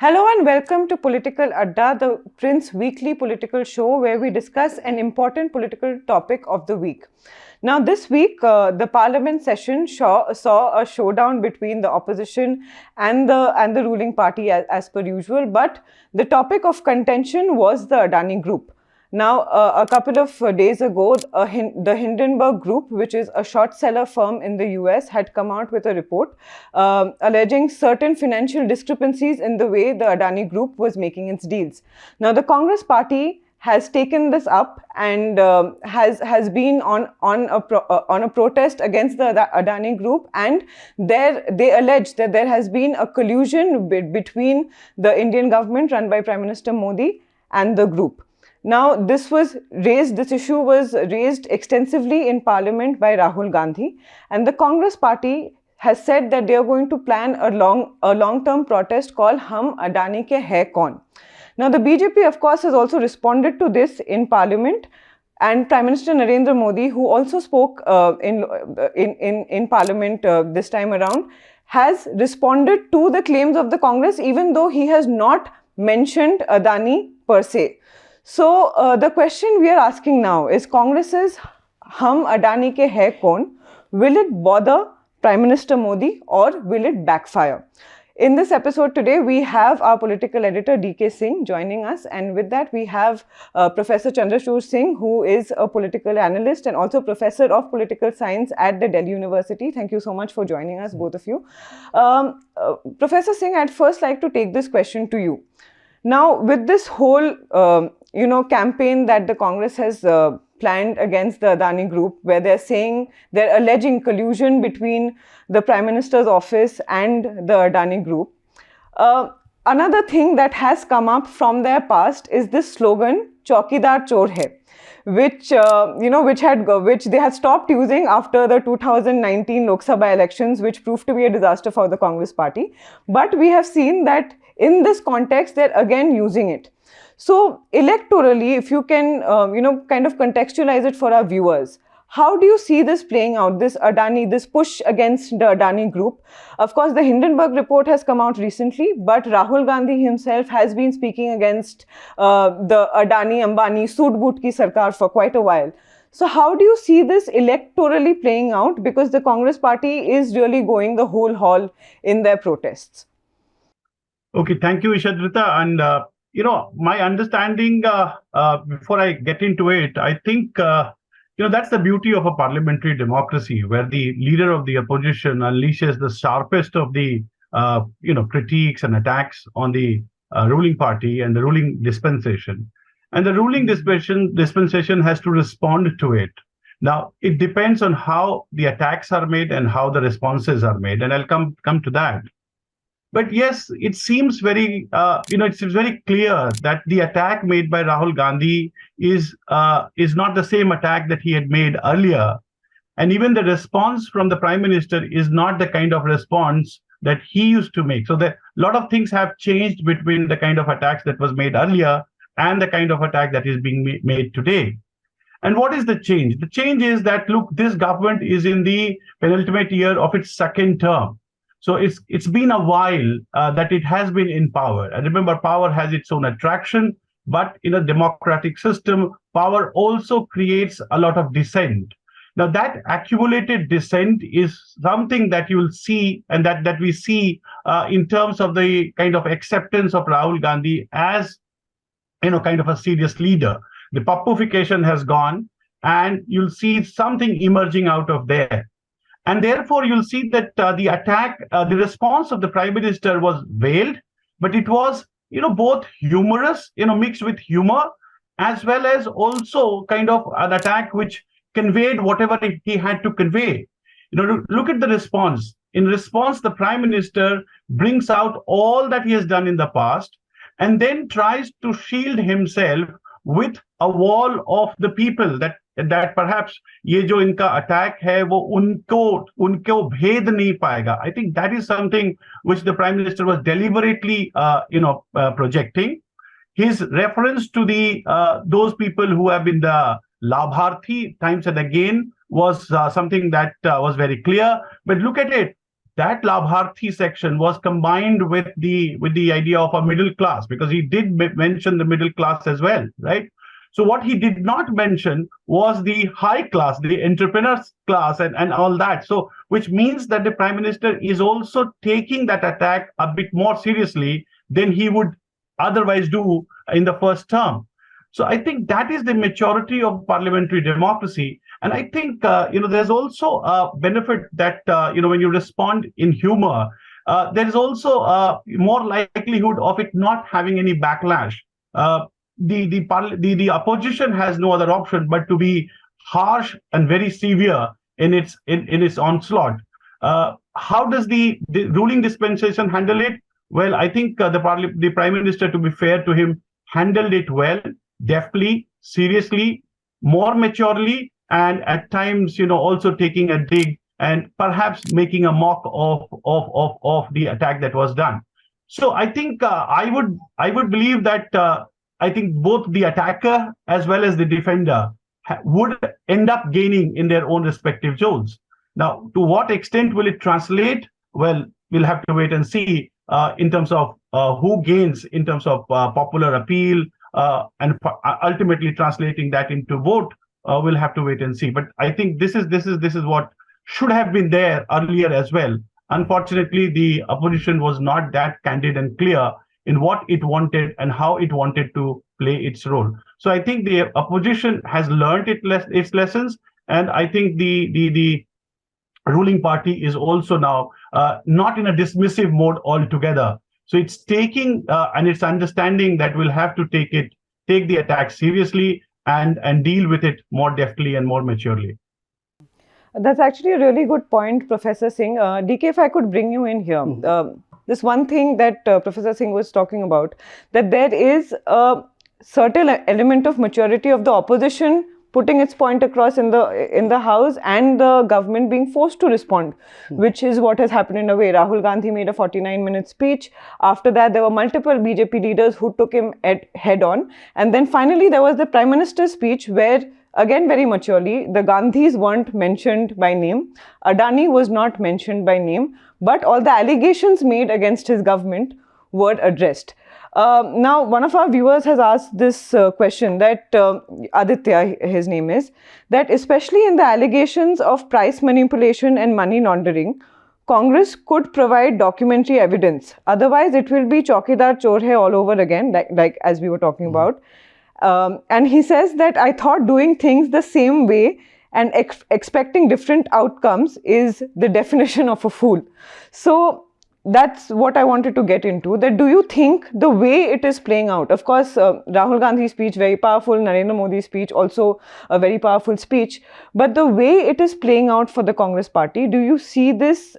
Hello and welcome to Political Adda, the Print's weekly political show where we discuss an important political topic of the week. Now, this week, the Parliament session saw a showdown between the opposition and the ruling party as per usual. But the topic of contention was the Adani Group. Now, a couple of days ago, the Hindenburg Group, which is a short seller firm in the US, had come out with a report alleging certain financial discrepancies in the way the Adani Group was making its deals. Now, the Congress party has taken this up and has been on a protest against the Adani Group, and they allege that there has been a collusion between the Indian government run by Prime Minister Modi and the group. Now, this issue was raised extensively in Parliament by Rahul Gandhi, and the Congress party has said that they are going to plan a long-term protest called Hum Adani ke Hain Kaun. Now, the BJP, of course, has also responded to this in Parliament, and Prime Minister Narendra Modi, who also spoke in Parliament this time around, has responded to the claims of the Congress, even though he has not mentioned Adani per se. So, the question we are asking now is Congress's Hum Adani ke Hain Kaun, will it bother Prime Minister Modi or will it backfire? In this episode today, we have our political editor D.K. Singh joining us, and with that we have Professor Chandrachur Singh, who is a political analyst and also professor of political science at the Delhi University. Thank you so much for joining us, both of you. Professor Singh, I'd first like to take this question to you. Now, with this whole campaign that the Congress has planned against the Adani Group, where they're alleging collusion between the Prime Minister's office and the Adani Group. Another thing that has come up from their past is this slogan, "Chaukidar Chor Hai," which they had stopped using after the 2019 Lok Sabha elections, which proved to be a disaster for the Congress party. But we have seen that in this context, they're again using it. So, electorally, if you can, kind of contextualize it for our viewers, how do you see this playing out, this push against the Adani Group? Of course, the Hindenburg report has come out recently, but Rahul Gandhi himself has been speaking against the Adani-Ambani Soot-Boot ki Sarkar for quite a while. So, how do you see this electorally playing out? Because the Congress party is really going the whole hog in their protests. Okay, thank you, Ishadrita. And my understanding, before I get into it, I think, that's the beauty of a parliamentary democracy, where the leader of the opposition unleashes the sharpest of the, critiques and attacks on the ruling party and the ruling dispensation. And the ruling dispensation has to respond to it. Now, it depends on how the attacks are made and how the responses are made. And I'll come to that. But yes, it seems very, very clear that the attack made by Rahul Gandhi is not the same attack that he had made earlier. And even the response from the Prime Minister is not the kind of response that he used to make. So a lot of things have changed between the kind of attacks that was made earlier and the kind of attack that is being made today. And what is the change? The change is that, look, this government is in the penultimate year of its second term. So it's been a while that it has been in power. And remember, power has its own attraction, but in a democratic system, power also creates a lot of dissent. Now, that accumulated dissent is something that you will see, and that we see in terms of the kind of acceptance of Rahul Gandhi as, kind of a serious leader. The puppification has gone, and you'll see something emerging out of there. And therefore, you'll see that the attack, the response of the Prime Minister was veiled, but it was, both humorous, mixed with humor, as well as also kind of an attack which conveyed whatever he had to convey. Look at the response. In response, the Prime Minister brings out all that he has done in the past and then tries to shield himself with a wall of the people that perhaps ये जो इनका attack है वो उनको भेद नहीं पाएगा. I think that is something which the Prime Minister was deliberately projecting. His reference to the those people who have been the Labharthi times and again was something that was very clear. But look at it. that Labharthi section was combined with the idea of a middle class, because he did mention the middle class as well, right? So what he did not mention was the high class, the entrepreneurs class, and all that. So which means that the Prime Minister is also taking that attack a bit more seriously than he would otherwise do in the first term. So I think that is the maturity of parliamentary democracy. And I think, there's also a benefit that, when you respond in humor, there is also more likelihood of it not having any backlash. The opposition has no other option but to be harsh and very severe in its onslaught. How does the ruling dispensation handle it? Well, I think the Prime Minister, to be fair to him, handled it well, deftly, seriously, more maturely, and at times, also taking a dig and perhaps making a mock of the attack that was done. So I think I would believe that I think both the attacker as well as the defender would end up gaining in their own respective zones. Now, to what extent will it translate? Well, we'll have to wait and see in terms of who gains in terms of popular appeal and ultimately translating that into vote. We'll have to wait and see. But I think this is what should have been there earlier as well. Unfortunately, the opposition was not that candid and clear in what it wanted and how it wanted to play its role. So I think the opposition has learned its lessons, and I think the ruling party is also now not in a dismissive mode altogether. So it's taking and it's understanding that we'll have to take the attack seriously and deal with it more deftly and more maturely. That's actually a really good point, Professor Singh. DK, if I could bring you in here. This one thing that Professor Singh was talking about, that there is a certain element of maturity of the opposition putting its point across in the House, and the government being forced to respond, which is what has happened in a way. Rahul Gandhi made a 49-minute speech. After that, there were multiple BJP leaders who took him head on. And then finally, there was the Prime Minister's speech where, again, very maturely, the Gandhis weren't mentioned by name. Adani was not mentioned by name, but all the allegations made against his government were addressed. Now, one of our viewers has asked this question, that Aditya, his name is, that especially in the allegations of price manipulation and money laundering, Congress could provide documentary evidence. Otherwise, it will be Chaukidar Chor Hai all over again, like as we were talking about. And he says that I thought doing things the same way and expecting different outcomes is the definition of a fool. So that's what I wanted to get into, that do you think the way it is playing out, of course, Rahul Gandhi's speech, very powerful, Narendra Modi's speech, also a very powerful speech, but the way it is playing out for the Congress party, do you see this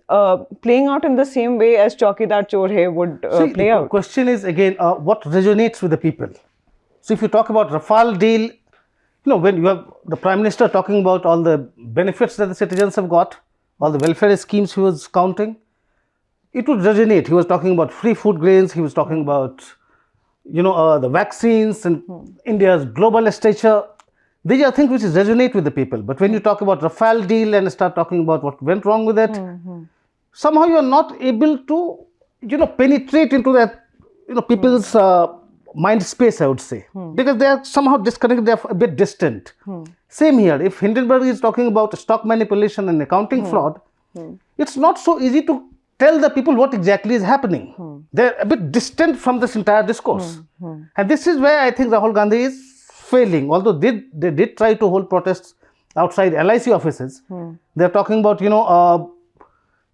playing out in the same way as Chaukidar Chor Hai would play out? The question is, again, what resonates with the people? So if you talk about Rafale deal, when you have the Prime Minister talking about all the benefits that the citizens have got, all the welfare schemes he was counting, it would resonate. He was talking about free food grains, he was talking about, the vaccines and India's global stature. These are things which resonate with the people. But when you talk about Rafale deal and start talking about what went wrong with it, somehow you are not able to, penetrate into that, people's mind space, I would say, because they are somehow disconnected, they are a bit distant. Same here. If Hindenburg is talking about stock manipulation and accounting fraud, it's not so easy to tell the people what exactly is happening. They're a bit distant from this entire discourse. And this is where I think Rahul Gandhi is failing. Although they did try to hold protests outside LIC offices. They're talking about,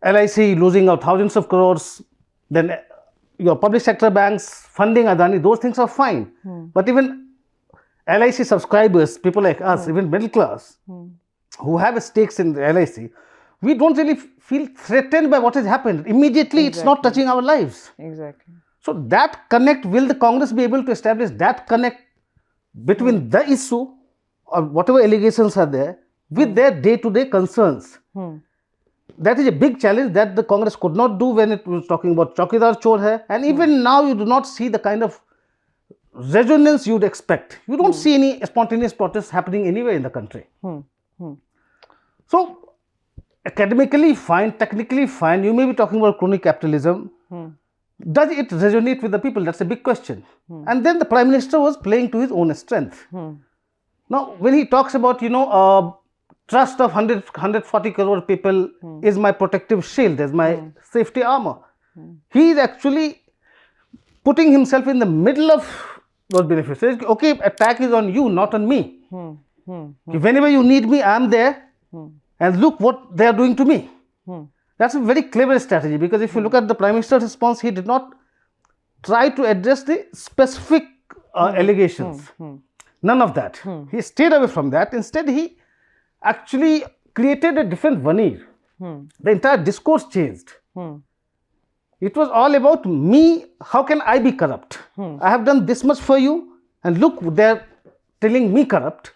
LIC losing out thousands of crores, then your public sector banks funding Adani, those things are fine. But even LIC subscribers, people like us, even middle class, who have stakes in the LIC, we don't really feel threatened by what has happened. Immediately, it's not touching our lives. Exactly. So that connect, will the Congress be able to establish that connect between the issue or whatever allegations are there with their day-to-day concerns? That is a big challenge that the Congress could not do when it was talking about Chaukidar Chor Hai. And even now, you do not see the kind of resonance you would expect. You don't see any spontaneous protests happening anywhere in the country. So academically fine, technically fine, you may be talking about crony capitalism. Does it resonate with the people? That's a big question. And then the Prime Minister was playing to his own strength. Now, when he talks about, trust of 140 crore people is my protective shield, is my safety armor, he is actually putting himself in the middle of those benefits. Says, okay, attack is on you, not on me. Whenever you need me, I am there. And look what they are doing to me. That's a very clever strategy, because if you look at the Prime Minister's response, he did not try to address the specific allegations. None of that. He stayed away from that. Instead, he actually created a different veneer. The entire discourse changed. It was all about me, how can I be corrupt? I have done this much for you, and look, they're telling me corrupt.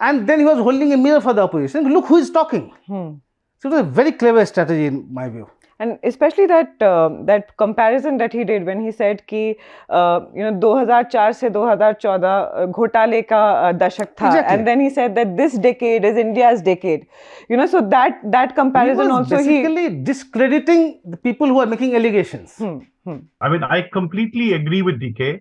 And then he was holding a mirror for the opposition. Look who is talking. So it was a very clever strategy in my view. And especially that comparison that he did when he said कि 2004 से 2014 घोटाले का दशक था, Exactly. and then he said that this decade is India's decade. So that comparison He was also basically discrediting the people who are making allegations. I mean, I completely agree with DK.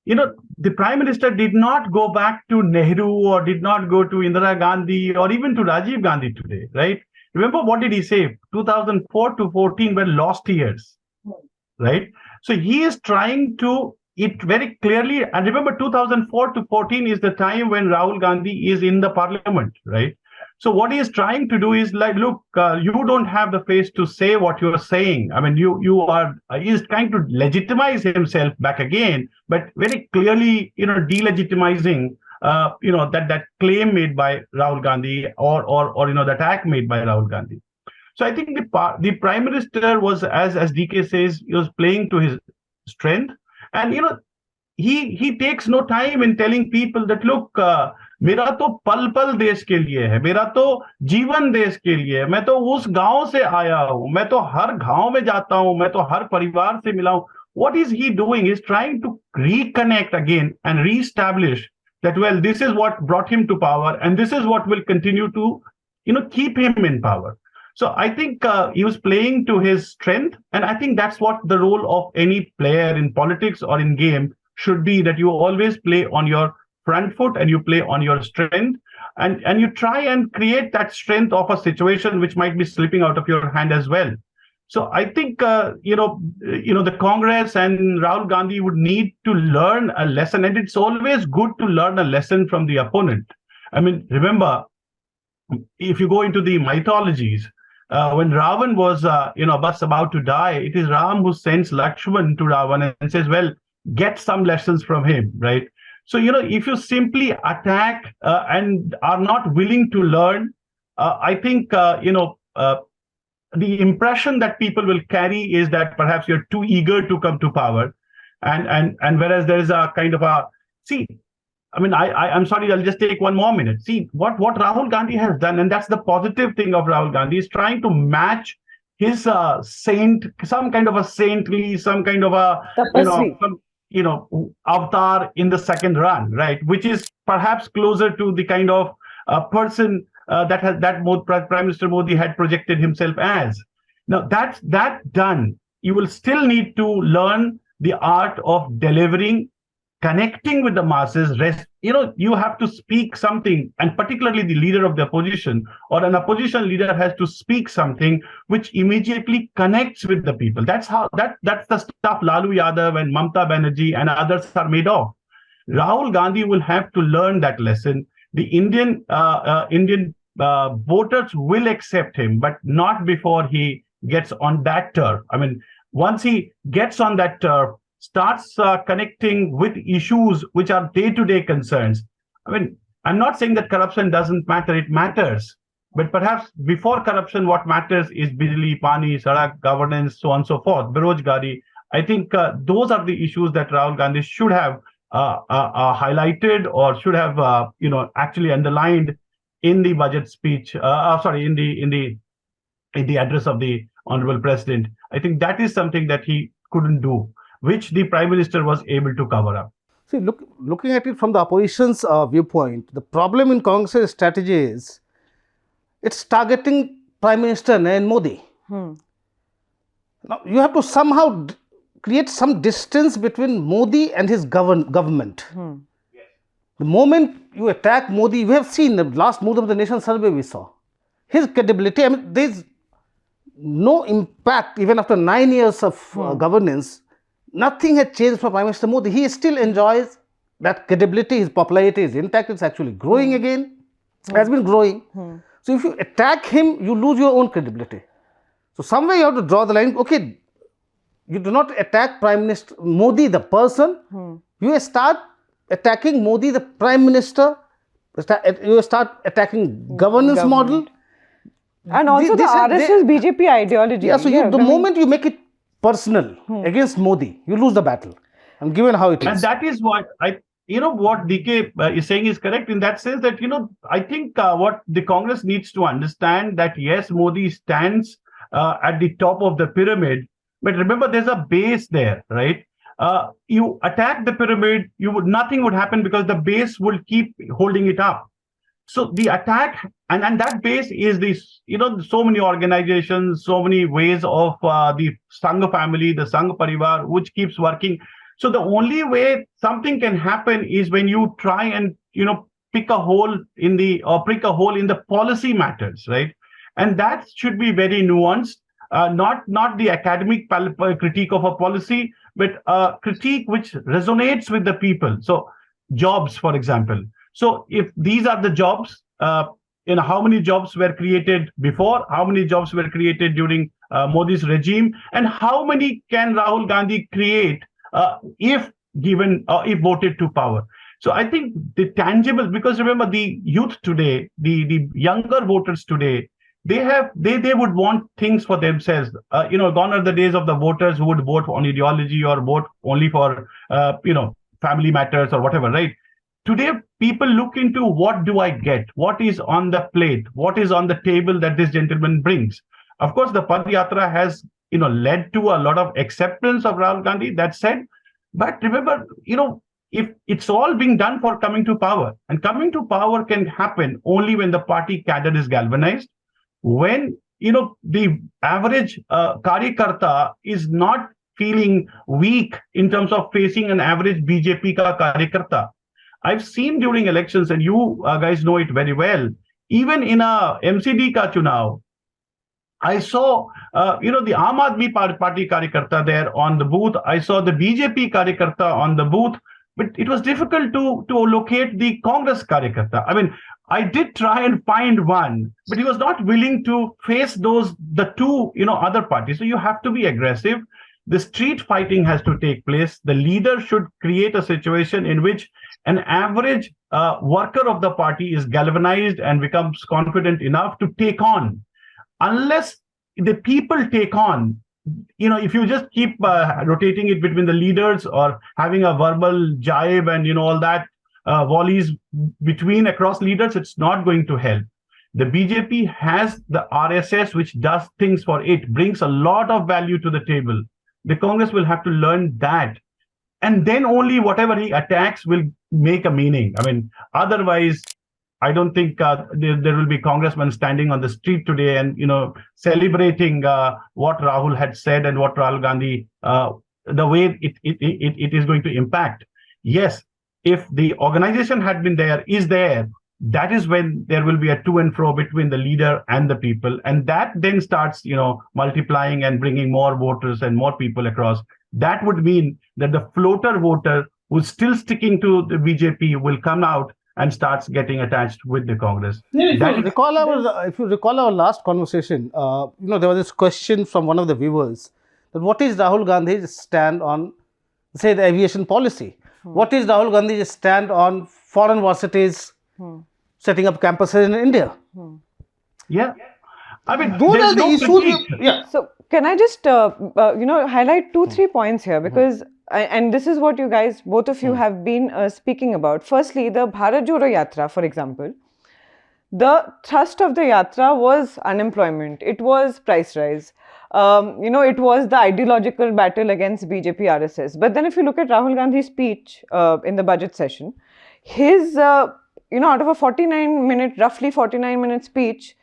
The Prime Minister did not go back to Nehru or did not go to Indira Gandhi or even to Rajiv Gandhi today, right? Remember, what did he say? 2004 to 14 were lost years, right? So he is trying to, it very clearly, and remember 2004 to 14 is the time when Rahul Gandhi is in the parliament, right? So what he is trying to do is like, look, you don't have the face to say what you are saying. I mean, he is trying to legitimize himself back again, but very clearly, delegitimizing that claim made by Rahul Gandhi or the attack made by Rahul Gandhi. So I think the Prime Minister was, as DK says, he was playing to his strength, and he takes no time in telling people that, look, मेरा तो पल पल देश के लिए है, मेरा तो जीवन देश के लिए है, मैं तो उस गांव से आया हूं, मैं तो हर गांव में जाता हूं, मैं तो हर परिवार से मिला हूं. What is he doing? He's trying to reconnect again and reestablish that, well, this is what brought him to power, and this is what will continue to, keep him in power. So I think he was playing to his strength, and I think that's what the role of any player in politics or in game should be, that you always play on your front foot and you play on your strength, and you try and create that strength of a situation which might be slipping out of your hand as well. So I think the Congress and Rahul Gandhi would need to learn a lesson, and it's always good to learn a lesson from the opponent. I mean, remember, if you go into the mythologies, when Ravan was about to die, it is Ram who sends Lakshman to Ravan and says, well, get some lessons from him, right? So, if you simply attack and are not willing to learn, I think, the impression that people will carry is that perhaps you're too eager to come to power. And whereas there is a kind of I'm sorry, I'll just take one more minute. See, what Rahul Gandhi has done, and that's the positive thing of Rahul Gandhi, is trying to match his some kind of a saintly, some kind of a, avatar in the second run, right? Which is perhaps closer to the kind of person that Prime Minister Modi had projected himself as. Now, that done, you will still need to learn the art of delivering, connecting with the masses. You have to speak something, and particularly the leader of the opposition or an opposition leader has to speak something which immediately connects with the people. That's the stuff Lalu Yadav and Mamta Banerjee and others are made of. Rahul Gandhi will have to learn that lesson. The Indian voters will accept him, but not before he gets on that turf. I mean, once he gets on that turf, starts connecting with issues which are day-to-day concerns. I mean, I'm not saying that corruption doesn't matter, it matters. But perhaps before corruption, what matters is bijli, pani, sadak, governance, so on and so forth, berojgari. I think those are the issues that Rahul Gandhi should have highlighted or should have, actually underlined in the budget speech, in the address of the Honorable President. I think that is something that he couldn't do, which the Prime Minister was able to cover up. See, looking at it from the opposition's viewpoint, the problem in Congress's strategy is it's targeting Prime Minister Narendra Modi. Now, you have to somehow create some distance between Modi and his government. The moment you attack Modi, we have seen the last Mood of the Nation survey we saw. His credibility, I mean, there is no impact even after 9 years of governance. Nothing has changed for Prime Minister Modi. He still enjoys that credibility. His popularity is intact. It's actually growing again. It has been growing. So if you attack him, you lose your own credibility. So somewhere you have to draw the line. Okay, you do not attack Prime Minister Modi, the person. You start attacking Modi, the Prime Minister. You start attacking governance model. And also the RSS BJP ideology. Yeah, so the moment you make it personal against Modi, you lose the battle. And given how it is. And that is what what DK is saying is correct in that sense that, I think what the Congress needs to understand that yes, Modi stands at the top of the pyramid, but remember there's a base there, right? You attack the pyramid, nothing would happen because the base will keep holding it up. So the attack and that base is this, so many organizations, so many ways of the Sangha family, the Sangha Parivar, which keeps working. So the only way something can happen is when you try and, pick a hole in the policy matters, right? And that should be very nuanced, not the academic critique of a policy, but a critique which resonates with the people. So jobs, for example. So if these are the jobs, how many jobs were created before, how many jobs were created during Modi's regime, and how many can Rahul Gandhi create if voted to power? So I think the tangible, because remember the youth today, the younger voters today, they would want things for themselves. Gone are the days of the voters who would vote on ideology or vote only for family matters or whatever, right? Today, people look into what do I get? What is on the plate? What is on the table that this gentleman brings? Of course, the Padayatra has, led to a lot of acceptance of Rahul Gandhi, that said. But remember, if it's all being done for coming to power, and coming to power can happen only when the party cadre is galvanized, when, the average Karyakarta is not feeling weak in terms of facing an average BJP ka Karyakarta. I've seen during elections, and you guys know it very well, even in a MCD ka chunav, I saw, the Aam Aadmi Party Karyakarta there on the booth. I saw the BJP Karyakarta on the booth, but it was difficult to locate the Congress Karyakarta. I mean, I did try and find one, but he was not willing to face the two, other parties. So you have to be aggressive. The street fighting has to take place. The leader should create a situation in which an average worker of the party is galvanized and becomes confident enough to take on. Unless the people take on, if you just keep rotating it between the leaders or having a verbal jibe and, all that volleys across leaders, it's not going to help. The BJP has the RSS, which does things for it, brings a lot of value to the table. The Congress will have to learn that. And then only whatever he attacks will make a meaning. I mean, otherwise, I don't think there will be congressmen standing on the street today and, celebrating what Rahul had said and what Rahul Gandhi, the way it is going to impact. Yes, if the organization had been is there, that is when there will be a to and fro between the leader and the people. And that then starts, multiplying and bringing more voters and more people across. That would mean that the floater voter who's still sticking to the BJP will come out and starts getting attached with the Congress. If you recall our last conversation, there was this question from one of the viewers that what is Rahul Gandhi's stand on, say, the aviation policy? What is Rahul Gandhi's stand on foreign varsities setting up campuses in India? Yeah. I mean, those are the issues. Yeah. So can I just, highlight 2-3 points here, because and this is what you guys, both of you have been speaking about. Firstly, the Bharat Jodo Yatra, for example, the thrust of the yatra was unemployment. It was price rise. It was the ideological battle against BJP RSS. But then if you look at Rahul Gandhi's speech in the budget session, his, out of a roughly 49-minute speech,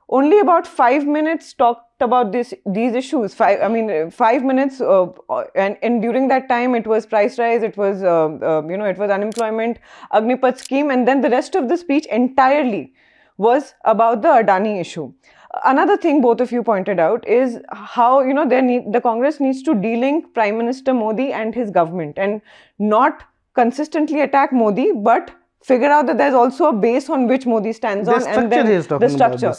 only about 5 minutes talked about these issues. 5 minutes, and during that time it was price rise, it was it was unemployment, Agnipath scheme, and then the rest of the speech entirely was about the Adani issue. Another thing both of you pointed out is how the Congress needs to de-link Prime Minister Modi and his government, and not consistently attack Modi, but figure out that there's also a base on which Modi stands on, and then the structure.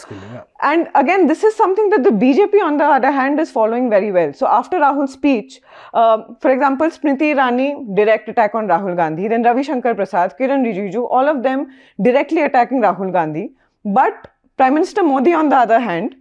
And again, this is something that the BJP, on the other hand, is following very well. So after Rahul's speech, for example, Smriti Irani, direct attack on Rahul Gandhi, then Ravi Shankar Prasad, Kiran Rijiju, all of them directly attacking Rahul Gandhi. But Prime Minister Modi, on the other hand,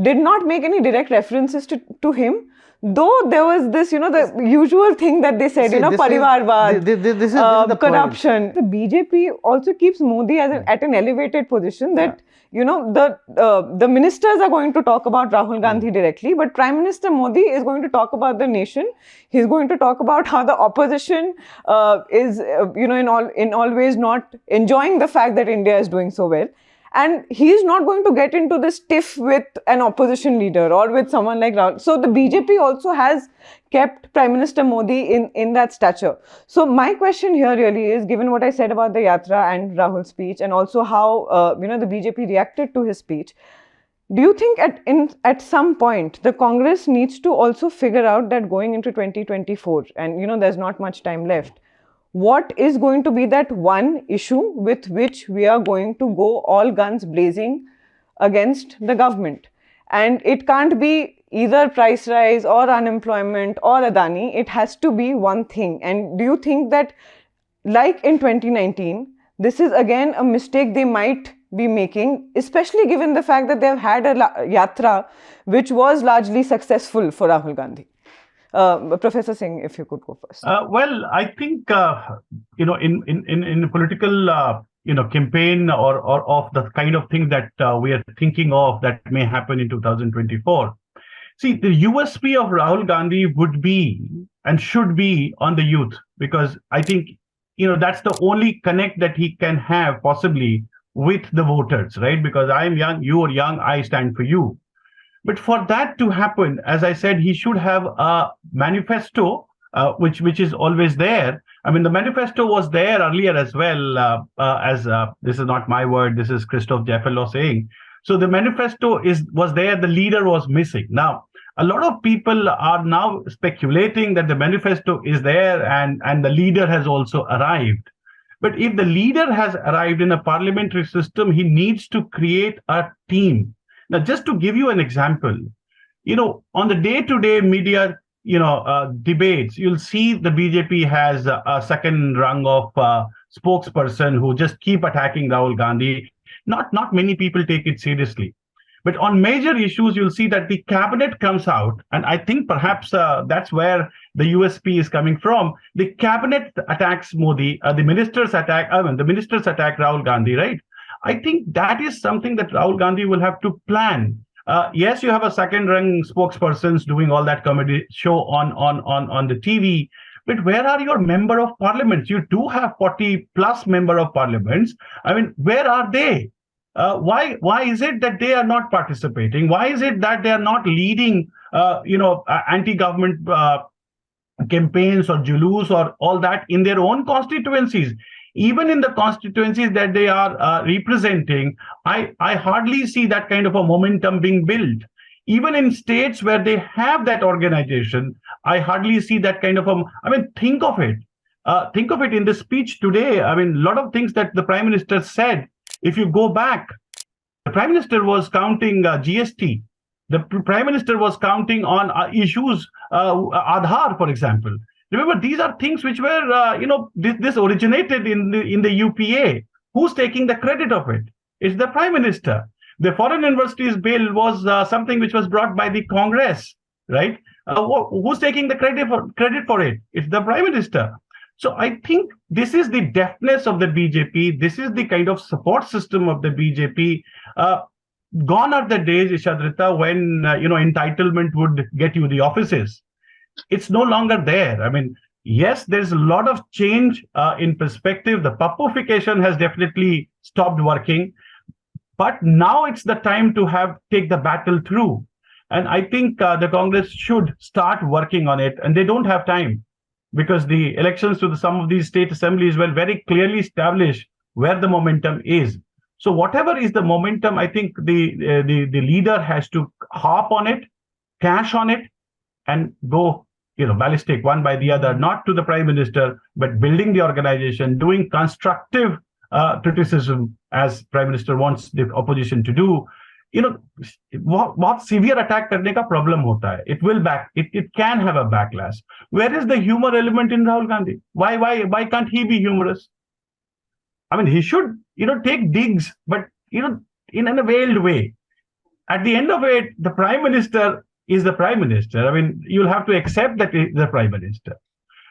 did not make any direct references to him. Though there was this, the usual thing that they said, Parivarvad, this is the corruption. The BJP also keeps Modi at an elevated position that, the ministers are going to talk about Rahul Gandhi directly, but Prime Minister Modi is going to talk about the nation. He's going to talk about how the opposition is, in all ways not enjoying the fact that India is doing so well. And he's not going to get into this tiff with an opposition leader or with someone like Rahul. So the BJP also has kept Prime Minister Modi in that stature. So my question here really is, given what I said about the Yatra and Rahul's speech, and also how the BJP reacted to his speech, do you think at some point the Congress needs to also figure out that going into 2024, and there's not much time left, what is going to be that one issue with which we are going to go all guns blazing against the government? And it can't be either price rise or unemployment or Adani. It has to be one thing. And do you think that, like in 2019, this is again a mistake they might be making, especially given the fact that they've had a yatra which was largely successful for Rahul Gandhi? Professor Singh, if you could go first. Well, I think in a political campaign or of the kind of things that we are thinking of that may happen in 2024. See, the USP of Rahul Gandhi would be and should be on the youth, because I think that's the only connect that he can have possibly with the voters, right? Because I am young, you are young, I stand for you. But for that to happen, as I said, he should have a manifesto, which is always there. I mean, the manifesto was there earlier as well, this is not my word, this is Christoph Jeffelow saying. So the manifesto was there, the leader was missing. Now, a lot of people are now speculating that the manifesto is there and the leader has also arrived. But if the leader has arrived in a parliamentary system, he needs to create a team. Now, just to give you an example, on the day-to-day media, debates, you'll see the BJP has a second rung of spokesperson who just keep attacking Rahul Gandhi. Not many people take it seriously. But on major issues, you'll see that the cabinet comes out, and I think perhaps that's where the USP is coming from. The cabinet attacks Modi, the ministers attack Rahul Gandhi, right? I think that is something that Rahul Gandhi will have to plan. Yes, you have a second-rung spokespersons doing all that comedy show on the TV, but where are your member of parliaments? You do have 40+ member of parliaments. I mean, where are they? Why is it that they are not participating? Why is it that they are not leading, anti-government campaigns or julus or all that in their own constituencies? Even in the constituencies that they are representing, I hardly see that kind of a momentum being built. Even in states where they have that organization, I hardly see that kind of think of it. Think of it in the speech today. I mean, a lot of things that the Prime Minister said, if you go back, the Prime Minister was counting GST. The Prime Minister was counting on issues, Aadhaar, for example. Remember, these are things which were, this originated in the UPA. Who's taking the credit of it? It's the Prime Minister. The Foreign Universities Bill was something which was brought by the Congress, right? Who's taking the credit for it? It's the Prime Minister. So I think this is the deftness of the BJP. This is the kind of support system of the BJP. Gone are the days, Ishadrita, when entitlement would get you the offices. It's no longer there. I mean, yes, there's a lot of change in perspective. The puppification has definitely stopped working. But now it's the time to take the battle through. And I think the Congress should start working on it, and they don't have time because the elections to some of these state assemblies will very clearly establish where the momentum is. So whatever is the momentum, I think the leader has to hop on it, cash on it, and go ballistic one by the other, not to the prime minister, but building the organization, doing constructive criticism as prime minister wants the opposition to do. बहुत severe attack करने का problem होता है. It can have a backlash. Where is the humor element in Rahul Gandhi? Why can't he be humorous? I mean, he should take digs, but in a veiled way. At the end of it, the prime minister is the prime minister. I mean, you'll have to accept that he's the prime minister.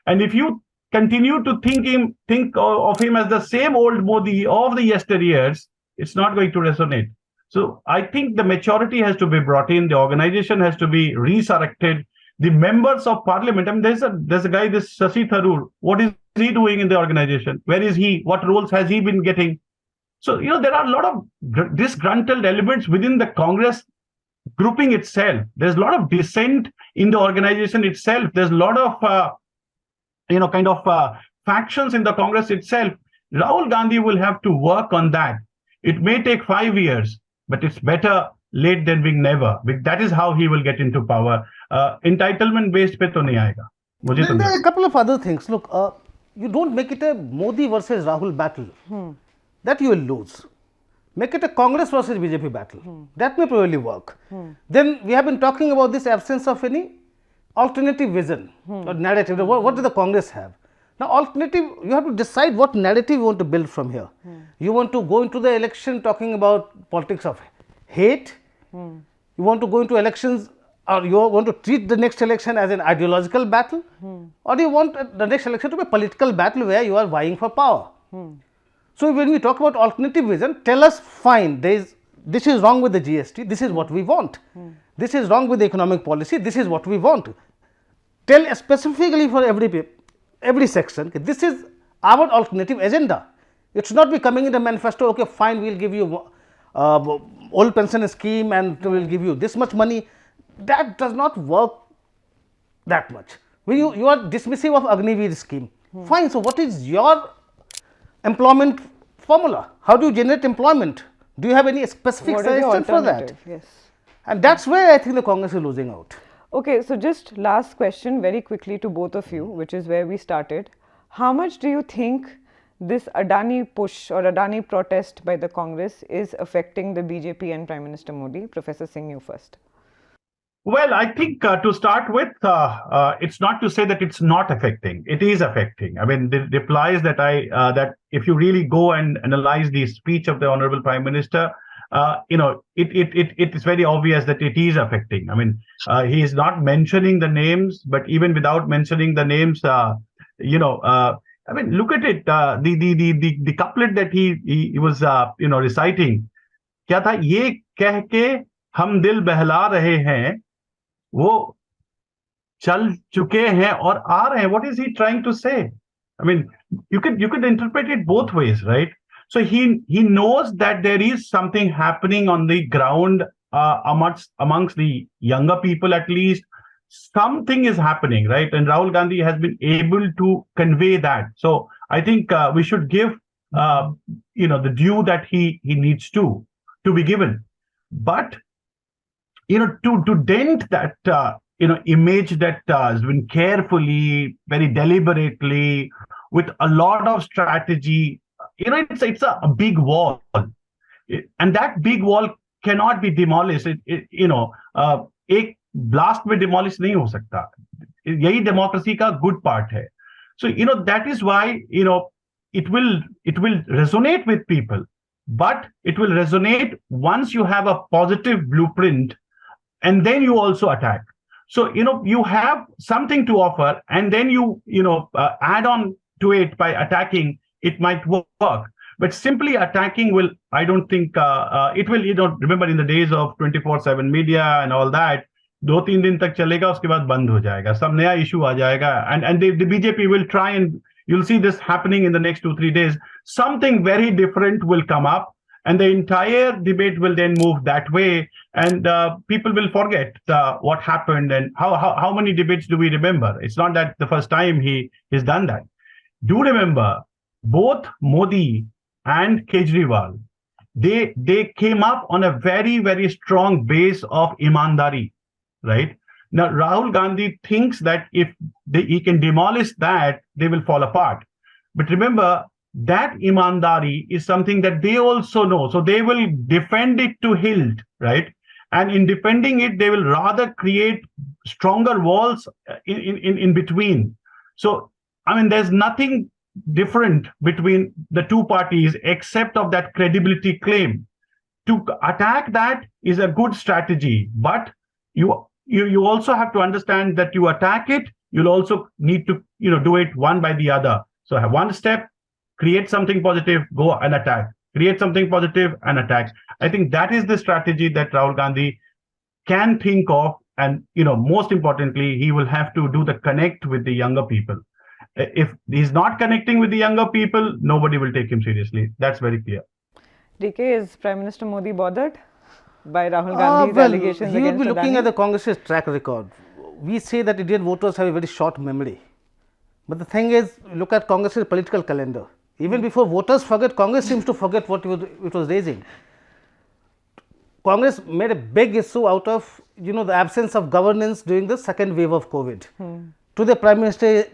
And if you continue to think of him as the same old Modi of the yesteryears, it's not going to resonate. So I think the maturity has to be brought in. The organization has to be resurrected. The members of parliament. I mean, there's a guy, this Shashi Tharoor. What is he doing in the organization? Where is he? What roles has he been getting? So there are a lot of disgruntled elements within the Congress grouping itself. There's a lot of dissent in the organization itself. There's a lot of factions in the Congress itself. Rahul Gandhi will have to work on that. It may take 5 years, but it's better late than being never. That is how he will get into power. Entitlement based पे तो नहीं आएगा. मुझे तो There are a couple of other things. Look, you don't make it a Modi versus Rahul battle. That you will lose. Make it a Congress versus BJP battle. That may probably work. Then we have been talking about this absence of any alternative vision or narrative. What does the Congress have? Now, alternative, you have to decide what narrative you want to build from here. You want to go into the election talking about politics of hate. You want to go into elections, or you want to treat the next election as an ideological battle, or do you want the next election to be a political battle where you are vying for power? So, when we talk about alternative vision, tell us, fine, this is wrong with the GST, this is what we want. This is wrong with the economic policy, this is what we want. Tell specifically for every section, okay, this is our alternative agenda. It should not be coming in the manifesto, okay, fine, we will give you old pension scheme and we will give you this much money. That does not work that much. When you are dismissive of Agniveer scheme, fine, so what is your employment formula? How do you generate employment? Do you have any specific suggestion for that? Yes. And that's where I think the Congress is losing out. Okay, so just last question very quickly to both of you, which is where we started. How much do you think this Adani push or Adani protest by the Congress is affecting the BJP and Prime Minister Modi? Professor Singh, you first. Well, I think to start with, it's not to say that it's not affecting. It is affecting. I mean, the replies that that if you really go and analyze the speech of the Honorable Prime Minister, it is very obvious that it is affecting. I mean, he is not mentioning the names, but even without mentioning the names, I mean, look at it. The couplet that he was reciting, क्या था? ये कह के हम दिल बहला रहे हैं, वो चल चुके हैं और आ रहे हैं. What is he trying to say? I mean, you could interpret it both ways, right? So he knows that there is something happening on the ground amongst the younger people, at least. Something is happening, right? And Rahul Gandhi has been able to convey that. So I think we should give the due that he needs to be given. But to dent that image that has been carefully, very deliberately, with a lot of strategy, it's a big wall, and that big wall cannot be demolished. एक blast में demolish नहीं हो सकता. यही democracy का good part है. So that is why it will resonate with people, but it will resonate once you have a positive blueprint, and then you also attack. So you have something to offer, and then you add on to it by attacking. It might work, but simply attacking will, I don't think it will. Remember in the days of 24/7 media and all that, 2-3 दिन तक चलेगा, उसके बाद बंद हो जाएगा, सब नया issue आ जाएगा, and the BJP will try, and you'll see this happening in the next 2-3 days. Something very different will come up, and the entire debate will then move that way, and people will forget what happened and how many debates do we remember. It's not that the first time he's done that. Do remember, both Modi and Kejriwal, they came up on a very, very strong base of imandari, right? Now, Rahul Gandhi thinks that if he can demolish that, they will fall apart. But remember, that imandari is something that they also know. So they will defend it to hilt, right? And in defending it, they will rather create stronger walls in between. So, I mean, there's nothing different between the two parties except of that credibility claim. To attack that is a good strategy, but you also have to understand that you attack it, you'll also need to do it one by the other. So have one step, create something positive, go and attack. Create something positive and attack. I think that is the strategy that Rahul Gandhi can think of, and most importantly, he will have to do the connect with the younger people. If he's not connecting with the younger people, nobody will take him seriously. That's very clear. DK, is Prime Minister Modi bothered by Rahul Gandhi's allegations he against would be looking Adani? at the Congress's track record. We say that Indian voters have a very short memory. But the thing is, look at Congress's political calendar. Even before voters forget, Congress seems to forget what it was raising. Congress made a big issue out of the absence of governance during the second wave of COVID. Today, Prime Minister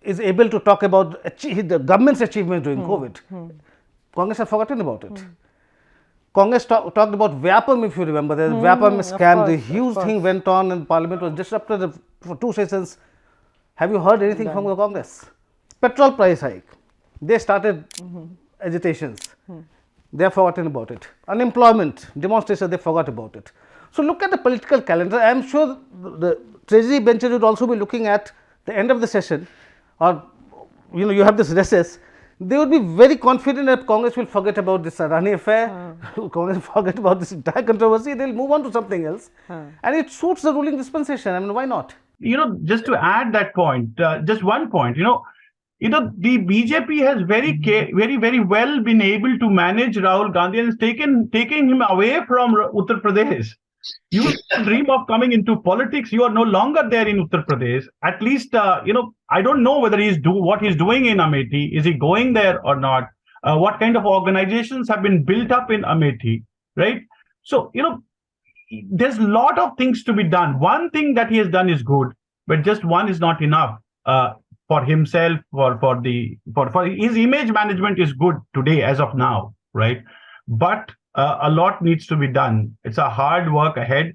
is able to talk about the government's achievements during COVID. Congress has forgotten about it. Congress talked about Vyapam, if you remember. The Vyapam scam, the huge thing went on and Parliament was disrupted for 2 sessions. Have you heard anything from the Congress? Petrol price hike. They started agitations. They have forgotten about it. Unemployment, demonstration, they forgot about it. So look at the political calendar. I am sure the Treasury benches would also be looking at the end of the session, or you have this recess. They would be very confident that Congress will forget about this Adani affair, Congress will forget about this entire controversy, they will move on to something else. And it suits the ruling dispensation. I mean, why not? Just to add that point, just one point, the BJP has very well been able to manage Rahul Gandhi and has taken him away from Uttar Pradesh. You dream of coming into politics, you are no longer there in Uttar Pradesh. At least, I don't know whether what he's doing in Amethi. Is he going there or not? What kind of organizations have been built up in Amethi, right? So, there's a lot of things to be done. One thing that he has done is good, but just one is not enough. For himself, for his image management is good today as of now, right? But a lot needs to be done. It's a hard work ahead,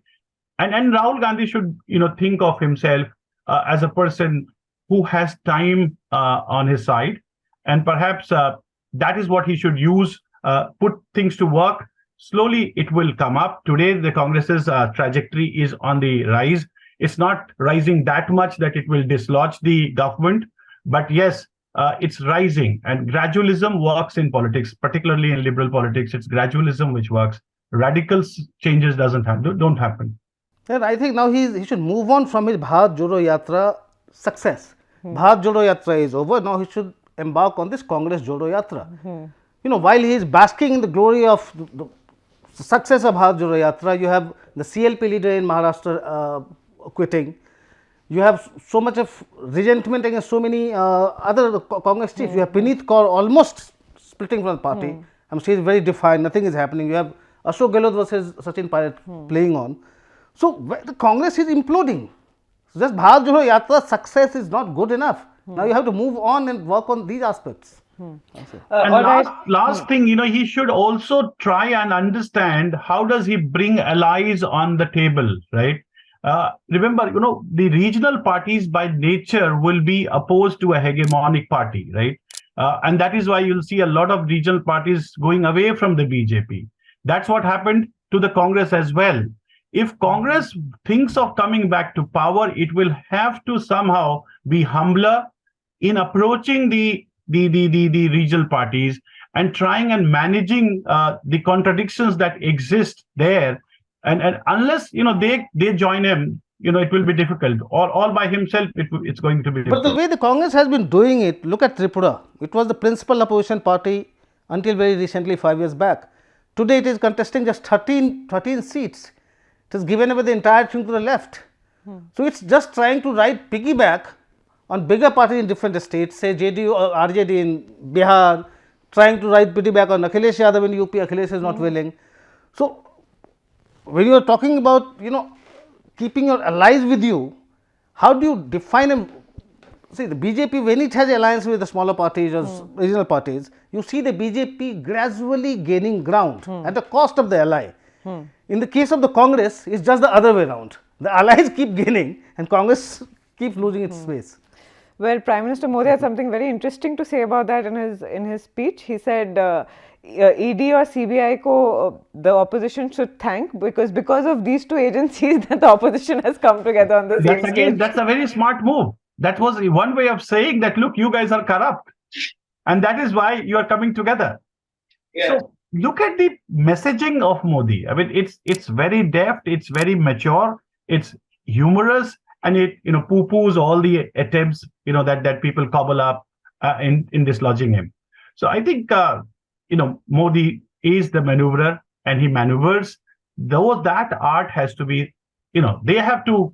and Rahul Gandhi should think of himself as a person who has time on his side, and perhaps that is what he should use. Put things to work. Slowly, it will come up. Today, the Congress's trajectory is on the rise. It's not rising that much that it will dislodge the government, but yes, it's rising. And gradualism works in politics, particularly in liberal politics. It's gradualism which works. Radical changes don't happen. And I think now he should move on from his Bharat Jodo Yatra success. Bharat Jodo Yatra is over. Now he should embark on this Congress Jodo Yatra. While he is basking in the glory of the success of Bharat Jodo Yatra, you have the CLP leader in Maharashtra quitting. You have so much of resentment against so many other Congress chiefs. You have Puneet Kaur almost splitting from the party. She is very defiant, nothing is happening. You have Ashok Gehlot versus Sachin Pilot playing on. So the Congress is imploding. So just Bharat Jodo Yatra success is not good enough. Now you have to move on and work on these aspects. And last thing, he should also try and understand how does he bring allies on the table, right? Remember, the regional parties by nature will be opposed to a hegemonic party, right? And that is why you'll see a lot of regional parties going away from the BJP. That's what happened to the Congress as well. If Congress thinks of coming back to power, it will have to somehow be humbler in approaching the regional parties and trying and managing the contradictions that exist there. And unless they join him, it will be difficult. Or all by himself, it's going to be difficult. But the way the Congress has been doing it, look at Tripura. It was the principal opposition party until very recently, 5 years back. Today it is contesting just 13 seats. It has given away the entire thing to the left. So it's just trying to ride piggyback on bigger parties in different states, say JDU or RJD in Bihar, trying to ride piggyback on Akhilesh Yadav in UP. Akhilesh is not willing. So when you are talking about, keeping your allies with you, how do you define them? See, the BJP, when it has alliance with the smaller parties or regional parties, you see the BJP gradually gaining ground at the cost of the ally. In the case of the Congress, it's just the other way around. The allies keep gaining and Congress keeps losing its space. Well, Prime Minister Modi had something very interesting to say about that in his speech. He said ED or CBI ko the opposition should thank because of these two agencies that the opposition has come together on the same stage. That's a very smart move. That was one way of saying that, look, you guys are corrupt. And that is why you are coming together. Yeah. So look at the messaging of Modi. I mean, it's very deft, it's very mature, it's humorous, and it poo-poos all the attempts that people cobble up in dislodging him. So I think Modi is the maneuverer and he maneuvers. Though that art has to be, they have to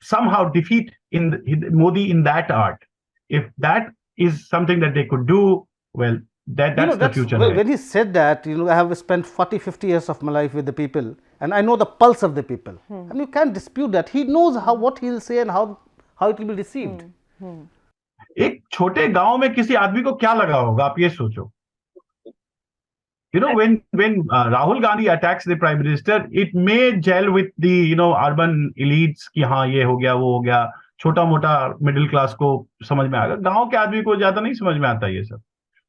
somehow defeat Modi in that art. If that is something that they could do, well, that's the future. When he said that, I have spent 40-50 years of my life with the people and I know the pulse of the people. And you can't dispute that. He knows what he will say and how it will be received. एक छोटे गांव में किसी आदमी को क्या लगा होगा, आप ये सोचो. When Rahul Gandhi attacks the Prime Minister, it may gel with the urban elites कि हाँ ये हो गया वो हो गया, छोटा मोटा मिडिल क्लास को समझ में आएगा. गांव के आदमी को ज्यादा नहीं समझ में आता ये सब.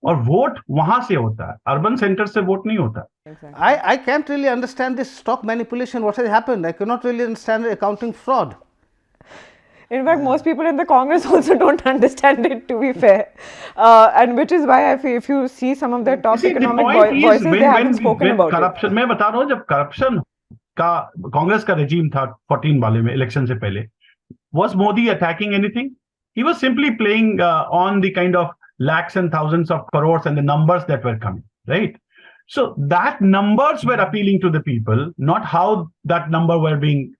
और वोट वहां से होता है, अर्बन सेंटर से वोट नहीं होता. I can't really understand this stock manipulation. What has happened? I cannot really understand the accounting fraud. In fact, most people in the Congress also don't understand it, to be fair. And which is why I feel if you see some of their top economic voices, they haven't spoken about corruption, it. मैं बता रहा हूँ, जब corruption का कांग्रेस का regime था 14 वाले में, election से पहले, was Modi attacking anything? He was simply playing on the kind of lakhs and thousands of crores and the numbers that were coming, right? So that numbers were appealing to the people, not how that number were being,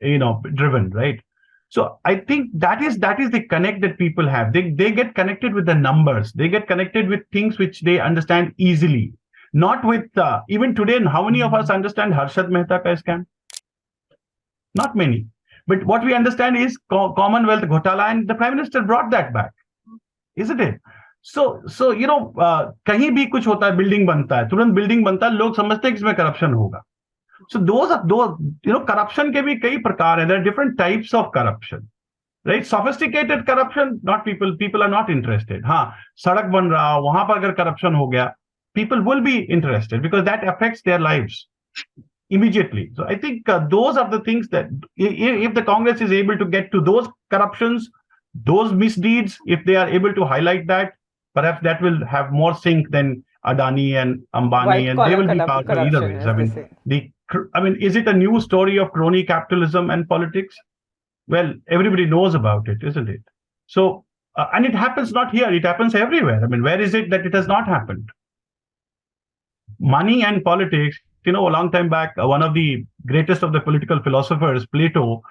driven, right? So I think that is the connect that people have. They get connected with the numbers. They get connected with things which they understand easily. Not with, even today, how many of us understand Harshad Mehta ka scam? Not many. But what we understand is Commonwealth Ghotala, and the Prime Minister brought that back. Isn't it? So कहीं भी कुछ होता है, building बनता है, तुरंत building बनता है, लोग समझते हैं कि इसमें करप्शन होगा. So those corruption के भी कई प्रकार हैं. There are different types of corruption, right? Sophisticated corruption, not people are not interested. हाँ, सड़क बन रहा, वहां पर अगर corruption हो गया, people will be interested because that affects their lives immediately. So I think those are the things that if the Congress is able to get to those corruptions, those misdeeds, if they are able to highlight that, perhaps that will have more sync than Adani and Ambani, and they will be powerful either ways. I mean, is it a new story of crony capitalism and politics? Well, everybody knows about it, isn't it? So, and it happens not here, it happens everywhere. I mean, where is it that it has not happened? Money and politics, a long time back, one of the greatest of the political philosophers, Plato,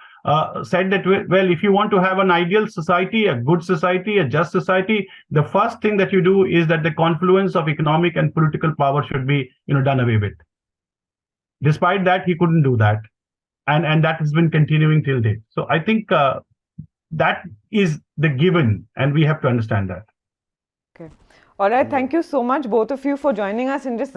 said that, well, if you want to have an ideal society, a good society, a just society, the first thing that you do is that the confluence of economic and political power should be, done away with. Despite that, he couldn't do that. And that has been continuing till date. So I think that is the given, and we have to understand that. Okay. All right. Thank you so much, both of you, for joining us in this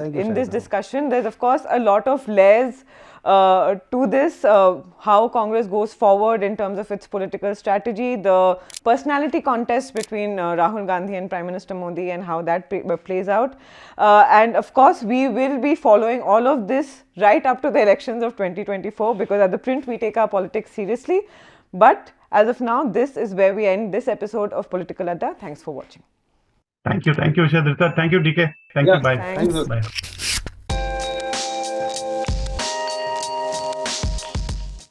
discussion. There's, of course, a lot of layers to this, how Congress goes forward in terms of its political strategy, the personality contest between Rahul Gandhi and Prime Minister Modi, and how that plays out. And of course, we will be following all of this right up to the elections of 2024, because at The Print, we take our politics seriously. But as of now, this is where we end this episode of Political Adda. Thanks for watching. Thank you, Ishadrita. Thank you, DK. Thank you. Bye. Thanks. Bye.